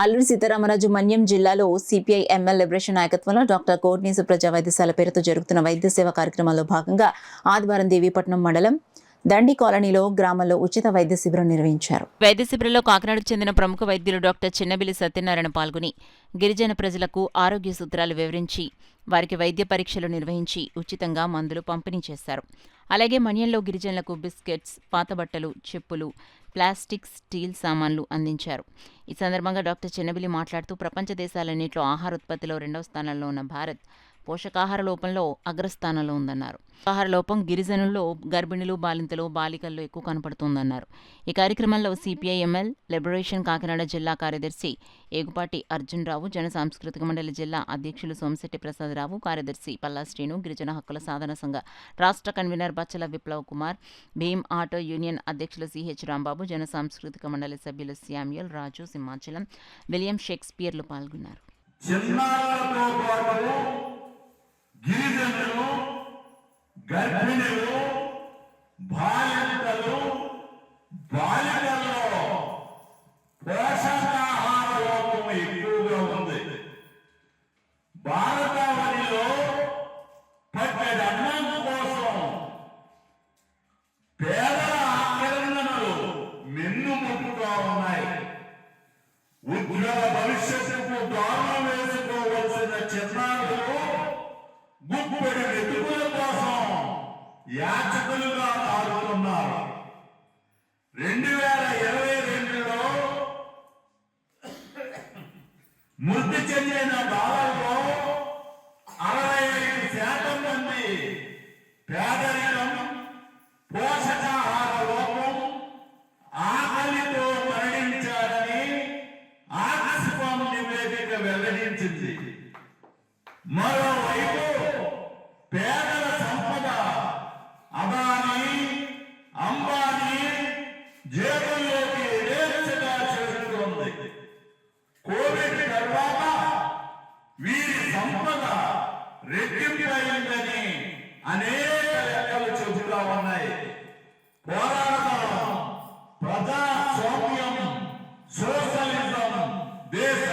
అల్లూరి సీతారామరాజు మన్యం జిల్లాలో CPI ML liberation నాయకత్వంలో doctor కోట్నీసు ప్రజా వైద్యశాల పేరుతో జరుగుతున్న వైద్య సేవ కార్యక్రమంలో భాగంగా ఆదివారం దేవీపట్నం మండలం దండి కాలనీలో గ్రామంలో ఉచిత వైద్య శిబిరం నిర్వహించారు. వైద్య శిబిరంలో కాకినాడకు చెందిన ప్రముఖ వైద్యులు డాక్టర్ చిన్నబిల్లి సత్యనారాయణ పాల్గొని గిరిజన ప్రజలకు ఆరోగ్య సూత్రాలు వివరించి వారికి వైద్య పరీక్షలు నిర్వహించి ఉచితంగా మందులు పంపిణీ చేశారు. అలాగే మన్యంలో గిరిజనులకు బిస్కెట్స్, పాత బట్టలు, చెప్పులు, ప్లాస్టిక్, స్టీల్ సామాన్లు అందించారు. ఈ సందర్భంగా డాక్టర్ చిన్నబిల్లి మాట్లాడుతూ ప్రపంచ దేశాలన్నింటిలో ఆహార ఉత్పత్తిలో 2వ స్థానంలో ఉన్న భారత్ పోషకాహార లోపంలో అగ్రస్థానంలో ఉందన్నారు. ఆహార లోపం గిరిజనుల్లో, గర్భిణులు, బాలింతలు, బాలికల్లో ఎక్కువ కనపడుతోందన్నారు. ఈ కార్యక్రమంలో సిపిఐ ఎంఎల్ లిబరేషన్ కాకినాడ జిల్లా కార్యదర్శి ఏగుపాటి అర్జున్ రావు, జన సాంస్కృతిక మండలి జిల్లా అధ్యక్షులు సోమశెట్టి ప్రసాదరావు, కార్యదర్శి పల్లా శ్రీను, గిరిజన హక్కుల సాధన సంఘ రాష్ట్ర కన్వీనర్ బచ్చల విప్లవ్ కుమార్, భీమ్ ఆటో యూనియన్ అధ్యక్షులు సిహెచ్ రాంబాబు, జన సాంస్కృతిక మండలి సభ్యులు శామ్యూల్, రాజు, సింహాచలం, విలియం షేక్స్పియర్లు పాల్గొన్నారు. గిరిజనులు, గర్భిణులు, బాలింతలు, బాలికల్లో పోషకాహార లోపం ఎక్కువగా ఉంది. భారతావనిలో పట్టెడు అన్నం కోసం పేదల ఆక్రమణలు మిన్నుముట్టుగా ఉన్నాయి. ఉజ్వల భవిష్యత్తుకు దారులు వేసుకోవలసిన చిన్నారులు గుప్పెడు వెతుకుల కోసం యాచకులుగా మారుతున్నారు. 2022లో మృతి చెందిన బాలల్లో 65% మంది పేదరికం, పోషకాహార లోపం, ఆకలితో మరణించారని ఆక్స్ఫామ్ నివేదిక వెల్లడించింది. మరోవైపు పేదల సంపద అదానీ, అంబానీ జేబుల్లోకి యథేచ్ఛగా చేరుతోంది. కోవిడ్ తర్వాత వీరి సంపద రెట్టింపైందని అనేక లెక్కలు చెబుతా ఉన్నాయి. పోరాడదాం. ప్రజాస్వామ్యం, సోషలిజం, దేశ